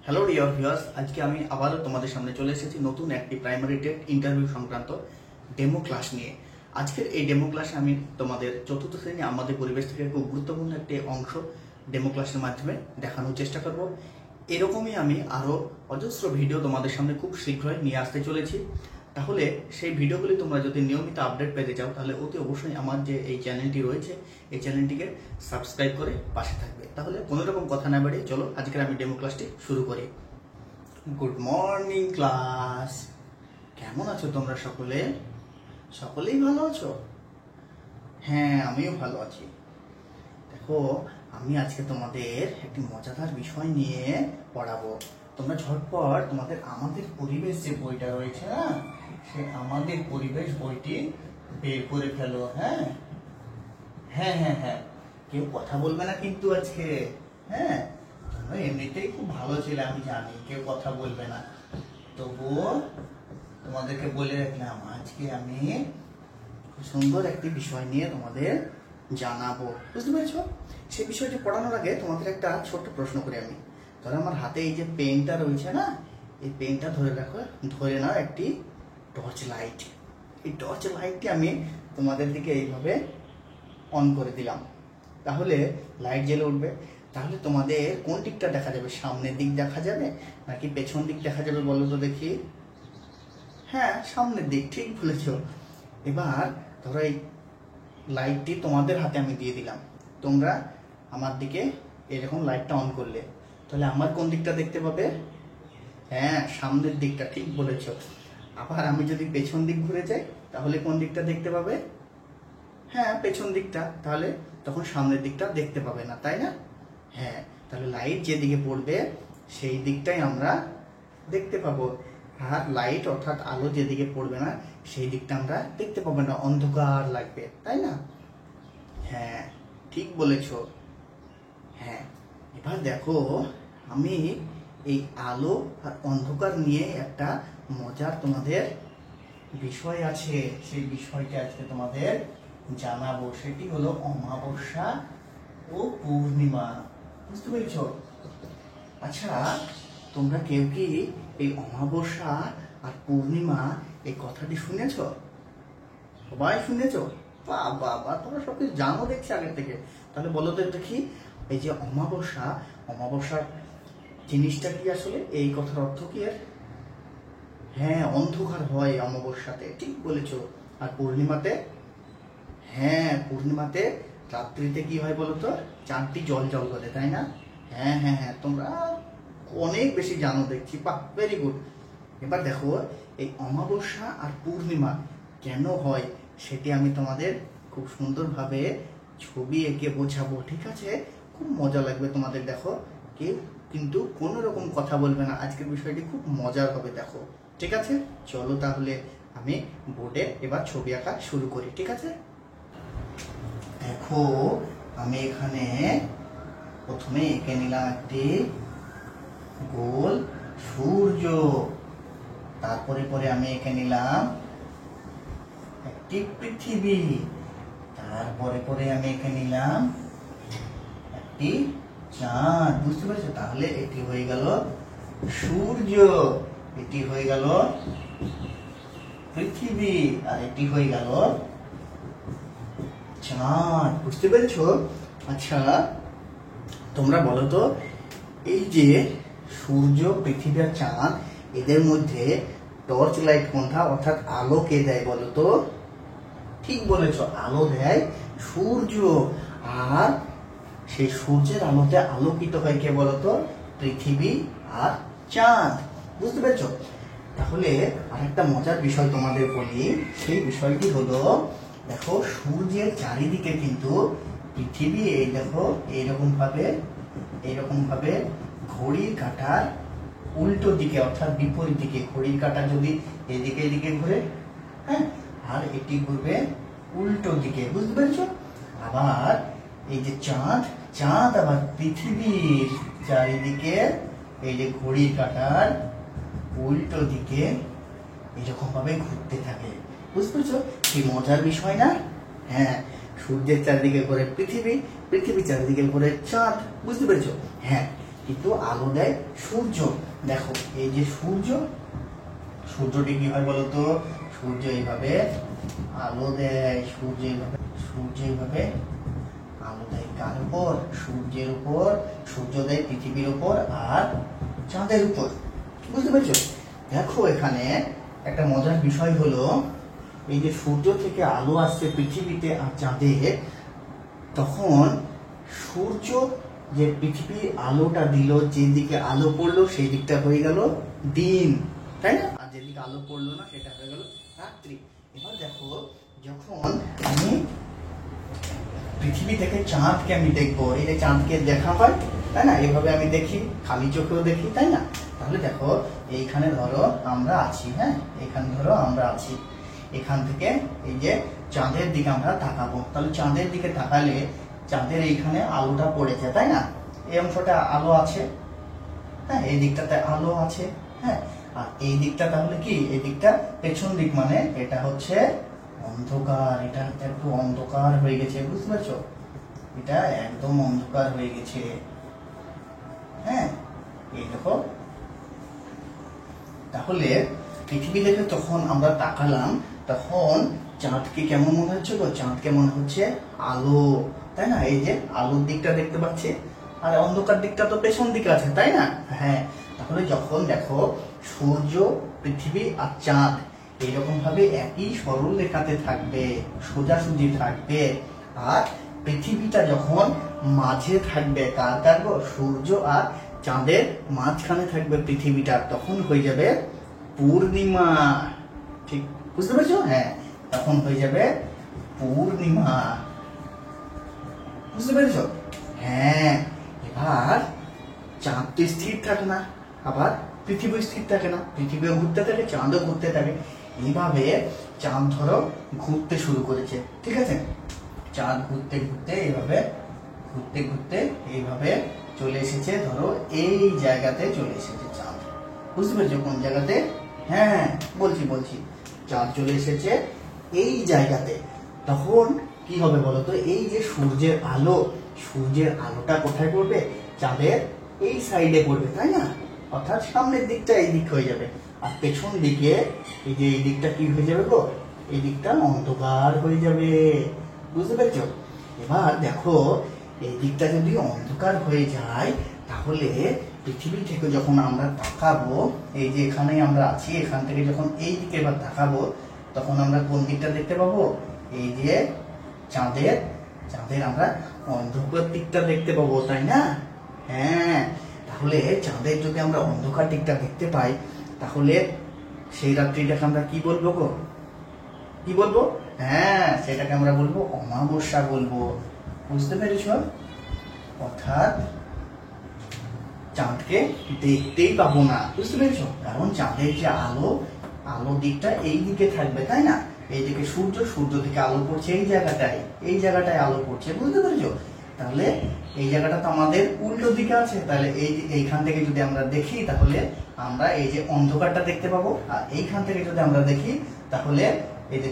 Hello dear viewers, আজকে আমি আবারও তোমাদের সামনে চলে এসেছি নতুন একটি প্রাইমারি টেট ইন্টারভিউ সংক্রান্ত ডেমো ক্লাস নিয়ে। আজকের এই ডেমো ক্লাসে আমি তোমাদের চতুর্থ শ্রেণী আমাদের পরিবেশ থেকে খুব গুরুত্বপূর্ণ একটি অংশ ডেমো ক্লাসের মাধ্যমে দেখানোর চেষ্টা করব। এরকমই আমি আরও অজস্র ভিডিও তোমাদের সামনে খুব শীঘ্রই নিয়ে আসতে চলেছি। তাহলে সেই ভিডিওগুলি তোমরা যদি নিয়মিত আপডেট পেতে চাও তাহলে অতি অবশ্যই আমার যে এই চ্যানেলটি রয়েছে এই চ্যানেলটিকে সাবস্ক্রাইব করে পাশে থাকবে। তাহলে কোনো রকম কথা না বাড়িয়ে চলো আজকের আমি ডেমো ক্লাসটি শুরু করি। গুড মর্নিং ক্লাস, কেমন আছো তোমরা সকলে? সকলেই ভালো আছো? হ্যাঁ, আমিও ভালো আছি। দেখো, আমি আজকে তোমাদের একটি মজাদার বিষয় নিয়ে পড়াবো। তোমরা ঝটপট তোমাদের আমাদের পরিবেশ যে বইটা রয়েছে না, সে আমাদের পরিবেশ বইটি বের করে ফেলো। হ্যাঁ হ্যাঁ হ্যাঁ হ্যাঁ, কেউ কথা বলবে না কিন্তু আজকে। হ্যাঁ, তোমরা এমনিতেই খুব ভালো ছেলে, আমি জানি কেউ কথা বলবে না, তবুও তোমাদেরকে বলে রাখলাম আজকে আমি খুব সুন্দর একটি বিষয় নিয়ে তোমাদের জানাবো। বুঝতে পেরেছো? সেই বিষয়টি পড়ানোর আগে তোমাদের একটা ছোট্ট প্রশ্ন করি আমি। ধরো আমার হাতে এই যে পেনটা রয়েছে না, এই পেনটা ধরে রাখো, ধরে নাও একটি টর্চ লাইট। এই টর্চ লাইটটি আমি তোমাদের দিকে এইভাবে অন করে দিলাম, তাহলে লাইট জ্বলে উঠবে। তাহলে তোমাদের কোন দিকটা দেখা যাবে? সামনের দিক দেখা যাবে নাকি পেছন দিক দেখা যাবে বলো তো দেখি? হ্যাঁ, সামনের দিক, ঠিক বলেছ। এবার ধরো এই লাইটটি তোমাদের হাতে আমি দিয়ে দিলাম, তোমরা আমার দিকে এরকম লাইটটা অন করলে, তাহলে আমার কোন দিকটা দেখতে পাবে? হ্যাঁ, সামনের দিকটা, ঠিক বলেছ। আবার আমি যদি পেছন দিক ঘুরে যাই তাহলে কোন দিকটা দেখতে পাবে? হ্যাঁ, পেছন দিকটা। তাহলে তখন সামনের দিকটা দেখতে পাবে না, তাই না? হ্যাঁ, তাহলে লাইট যেদিকে পড়বে সেই দিকটাই আমরা দেখতে পাবো। আর লাইট অর্থাৎ আলো যেদিকে পড়বে না সেই দিকটা আমরা দেখতে পাবো না, অন্ধকার লাগবে, তাই না? হ্যাঁ, ঠিক বলেছ। হ্যাঁ, এবার দেখো, আমি এই আলো আর অন্ধকার নিয়ে একটা মজার তোমাদের বিষয় আছে, সেই বিষয়টা আজকে তোমাদের জানাবো। সেটি হলো অমাবস্যা ও পূর্ণিমা। বুঝতে পেরেছ? আচ্ছা, তোমরা কেউ কি এই অমাবস্যা আর পূর্ণিমা এই কথাটি শুনেছ? সবাই শুনেছ? বাহ বাহ বাহ, তোমরা সবকিছু জানো দেখছি আগের থেকে। তাহলে বলো তো দেখি, এই যে অমাবস্যার জিনিসটা কি আসলে? এই কথার অর্থ কি এর? হ্যাঁ, অন্ধকার হয় অমাবস্যাতে, ঠিক বলেছ। আর পূর্ণিমাতে? হ্যাঁ, পূর্ণিমাতে রাত্রিতে কি হয় বলতো? চাঁদটি জল জল করে, তাই না? হ্যাঁ হ্যাঁ হ্যাঁ, তোমরা অনেক বেশি জানো দেখছি। বাহ, ভেরি গুড। এবার দেখো, এই অমাবস্যা আর পূর্ণিমা কেন হয় সেটি আমি তোমাদের খুব সুন্দরভাবে ছবি এঁকে বোঝাবো, ঠিক আছে? খুব মজা লাগবে তোমাদের। দেখো, কেউ কিন্তু কোনো রকম কথা বলবে না, আজকের বিষয়টি খুব মজার হবে। দেখো, ঠিক আছে? চলো তাহলে আমি বোর্ডে এবার ছবি আঁকা শুরু করি, ঠিক আছে? দেখো, আমি এখানে প্রথমে এঁকে নিলাম একটি গোল সূর্য, তারপরে পরে আমি এঁকে নিলাম একটি পৃথিবী, তারপরে পরে আমি এঁকে নিলাম একটি চাঁদ। বুঝতে পেরেছো? তাহলে এটি হয়ে গেল সূর্য, এটি হয়ে গেল পৃথিবী, আর এটি হয়ে গেল চাঁদ। বুঝতে পেরেছো? আচ্ছা, তোমরা বলো তো, এই যে সূর্য, পৃথিবী আর চাঁদ, এদের মধ্যে টর্চ লাইট কোনটা, অর্থাৎ আলো কে দেয় বলো তো? ঠিক বলেছো, আলো দেয় সূর্য। আর সেই সূর্যের আলোতে আলোকিত হয় কে বলতো? পৃথিবী আর চাঁদ। বুঝতে পেরেছো? তাহলে আরেকটা মজার বিষয় তোমাদের বলি, সেই বিষয়টি হলো, দেখো, সূর্যের চারিদিকে কিন্তু পৃথিবী এই দেখো এইরকম ভাবে ঘড়ির কাঁটার উল্টো দিকে অর্থাৎ বিপরীত দিকে, ঘড়ির কাঁটা যদি এদিকে ঘুরে, হ্যাঁ, আর এটি ঘুরবে উল্টো দিকে। বুঝতে পেরেছো? আবার এই যে চাঁদ আবার পৃথিবীর চারিদিকে এই যে ঘড়ির কাঁটার উল্টো দিকে এরকম ভাবে ঘুরতে থাকে। বুঝতে পেরেছো? কি মজার বিষয় না? হ্যাঁ, সূর্যের চারিদিকে ঘুরে পৃথিবী, পৃথিবীর চারিদিকে ঘুরে চাঁদ। বুঝতে পেরেছো? হ্যাঁ, কিন্তু আলো দেয় সূর্য। দেখো এই যে সূর্যটি কি হয় বলতো, সূর্য এইভাবে আলো দেয়, সূর্য এইভাবে আলো দেয় কার উপর, সূর্যের উপর, সূর্য দেয় পৃথিবীর উপর আর চাঁদের উপর। বুঝতে পেরেছো? দেখো এখানে একটা মজার বিষয় হলো, এই যে সূর্য থেকে আলো আসছে পৃথিবীতে আর চাঁদে, তখন সূর্য যে পৃথিবীর আলোটা দিল, যেদিকে আলো পড়লো সেই দিকটা হয়ে গেল দিন, তাই না? আর যেদিকে আলো পড়লো না সেটা হয়ে গেল রাত্রি। এবার দেখো যখন আমি পৃথিবী থেকে চাঁদকে আমি দেখবো, এই যে চাঁদকে দেখা হয়, তাই না? এভাবে আমি দেখি, খালি চোখেও দেখি, তাই না? তাহলে দেখো এইখানে ধরো আমরা আছি, হ্যাঁ, এখানে ধরো আমরা আছি, এখান থেকে এই যে চাঁদের দিকে আমরা তাকাবো, তাহলে চাঁদের দিকে তাকালে চাঁদের এইখানে আলোটা পড়েছে, তাই না? এই অংশটা আলো আছে, হ্যাঁ, এই দিকটাতে আলো আছে, হ্যাঁ, আর এই দিকটা তাহলে কি, এই দিকটা পেছন দিক, মানে এটা হচ্ছে অন্ধকার, এটা একটু অন্ধকার হয়ে গেছে, বুঝতে পারছো? এটা একদম অন্ধকার হয়ে গেছে, হ্যাঁ, এই দেখো। তাহলে পৃথিবী থেকে তখন আমরা তাকালাম, তখন চাঁদকে কেমন মনে হচ্ছে গো? চাঁদকে মনে হচ্ছে আলো, তাই না? এই যে আলোর দিকটা দেখতে পাচ্ছে, আর অন্ধকার দিকটা তো পেছন দিকে আছে, তাই না? হ্যাঁ, তাহলে যখন দেখো সূর্য, পৃথিবী আর চাঁদ এইরকম ভাবে একই সরল রেখাতে থাকবে, সোজাসুজি থাকবে, আর পৃথিবীটা যখন মাঝে থাকবে, কার গো? সূর্য আর চাঁদের মাঝখানে থাকবে পৃথিবীটা, তখন হয়ে যাবে পূর্ণিমা। ঠিক বুঝতে পেরেছো? হ্যাঁ, তখন হয়ে যাবে পূর্ণিমা। বুঝতে পেরেছো? হ্যাঁ, এবার চাঁদ তো স্থির থাকে না, আবার পৃথিবী স্থির থাকে না, পৃথিবীও ঘুরতে থাকে, চাঁদও ঘুরতে থাকে। এইভাবে চাঁদ ধরো ঘুরতে শুরু করেছে, ঠিক আছে? চাঁদ ঘুরতে ঘুরতে এইভাবে চলে এসেছে, ধরো এই জায়গাতে চলে এসেছে চাঁদ। বুঝতে পেরেছো কোন জায়গাতে? হ্যাঁ, বলছি চাঁদ চলে এসেছে এই জায়গাতে। তখন কি হবে বলতো, এই যে সূর্যের আলোটা কোথায় পড়বে? চাঁদের এই সাইডে পড়বে, তাই না? অর্থাৎ সামনের দিকটা এই দিক হয়ে যাবে, আর পেছন দিকে এই যে এই দিকটা কি হয়ে যাবে গো? এই দিকটা অন্ধকার হয়ে যাবে। বুঝতে পেরেছো? এবার দেখো এই দিকটা যদি অন্ধকার হয়ে যায়, তাহলে পৃথিবী থেকে যখন আমরা তাকাবো, এই যে এখানে আমরা আছি, এখান থেকে যখন এই দিকে এবার তাকাবো, তখন আমরা কোন দিকটা দেখতে পাবো? এই যে চাঁদের আমরা অন্ধকার দিকটা দেখতে পাবো, তাই না? হ্যাঁ, তাহলে চাঁদের যদি আমরা অন্ধকার দিকটা দেখতে পাই, তাহলে সেই রাত্রিটাকে আমরা কি বলবো গো? কি বলবো? হ্যাঁ, সেটাকে আমরা বলবো অমাবস্যা বলবো। বুঝতে পেরেছ? অর্থাৎ চাঁদকে দেখতেই পাবো না, বুঝতে পেরেছো? কারণ চাঁদের যে আলো দিকটা এই দিকে থাকবে, তাই না? এইদিকে সূর্য থেকে আলো পড়ছে এই জায়গাটায় আলো পড়ছে, বুঝতে পেরেছো? তাহলে এই জায়গাটা তো আমাদের উল্টো দিকে আছে, তাহলে এইখান থেকে যদি আমরা দেখি, তাহলে আমরা এই যে অন্ধকারটা দেখতে পাবো, আর এইখান থেকে যদি আমরা দেখি, তাহলে এই যে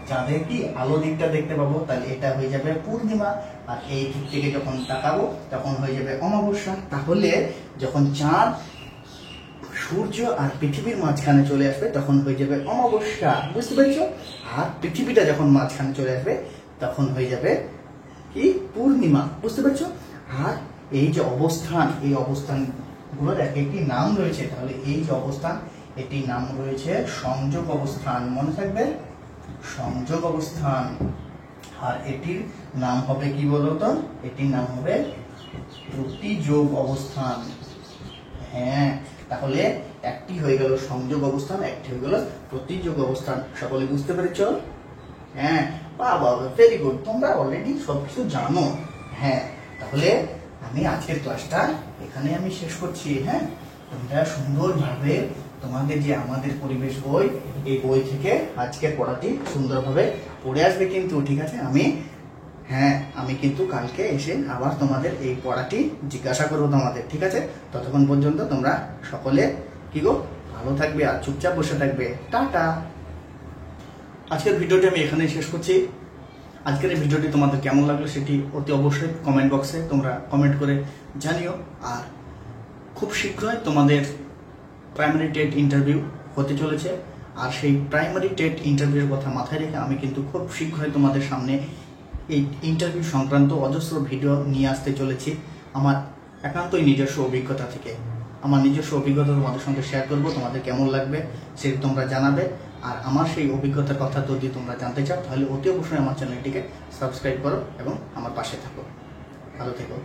চাঁদের কি আলো দিকটা দেখতে পাবো, তাহলে এটা হয়ে যাবে পূর্ণিমা, আর এই দিক থেকে যখন তাকাবো তখন হয়ে যাবে অমাবস্যা। তাহলে যখন চাঁদ, সূর্য আর পৃথিবীর মাঝখানে চলে আসবে, তখন হয়ে যাবে অমাবস্যা, বুঝতে পেরেছো? আর পৃথিবীটা যখন মাঝখানে চলে আসবে, তখন হয়ে যাবে কি? পূর্ণিমা, বুঝতে পেরেছো? আর এই যে অবস্থান, এই অবস্থানগুলোর এক একটি নাম রয়েছে, তাহলে এই যে অবস্থান, এটির নাম রয়েছে সংযোগ অবস্থান, মনে থাকবে, সংযোগ অবস্থান। আর এটির নাম হবে কি বলতো? এটির নাম হবে প্রতিযোগ অবস্থান। হ্যাঁ, তাহলে একটি হয়ে গেল সংযোগ অবস্থান, একটি হয়ে গেল প্রতিযোগ অবস্থান। সকলে বুঝতে পেরেছো? হ্যাঁ, বাবা, ভেরি গুড, তোমরা অলরেডি সবকিছু জানো। হ্যাঁ, তাহলে আমি আজকের ক্লাসটা এখানে আমি শেষ করছি। হ্যাঁ, তোমরা সুন্দরভাবে তোমাদের যে আমাদের পরিবেশ বই, এই বই থেকে আজকের পড়াটি সুন্দরভাবে পড়ে আসবে কিন্তু, ঠিক আছে? আমি কিন্তু কালকে এসে আবার তোমাদের এই পড়াটি জিজ্ঞাসা করবো তোমাদের, ঠিক আছে? ততক্ষণ পর্যন্ত তোমরা সকলে কি গো, ভালো থাকবে আর চুপচাপ বসে থাকবে। টাটা। আজকের ভিডিওটি আমি এখানেই শেষ করছি। আজকের এই ভিডিওটি তোমাদের কেমন লাগলো সেটি অতি অবশ্যই কমেন্ট বক্সে তোমরা কমেন্ট করে জানিও। আর খুব শীঘ্রই তোমাদের প্রাইমারি টেট ইন্টারভিউ হতে চলেছে। আর সেই প্রাইমারি টেট ইন্টারভিউর কথা মাথায় রেখে আমি কিন্তু খুব শীঘ্রই তোমাদের সামনে এই ইন্টারভিউ সংক্রান্ত অজস্র ভিডিও নিয়ে আসতে চলেছি। আমার একান্তই নিজস্ব অভিজ্ঞতা থেকে আমার নিজস্ব অভিজ্ঞতা তোমাদের সঙ্গে শেয়ার করব। তোমাদের কেমন লাগবে সেটা তোমরা জানাবে। আর আমার সেই অভিজ্ঞতার কথা যদি তোমরা জানতে চাও তাহলে অতি অবশ্যই আমার চ্যানেলটিকে সাবস্ক্রাইব করো এবং আমার পাশে থাকো। ভালো থেকো।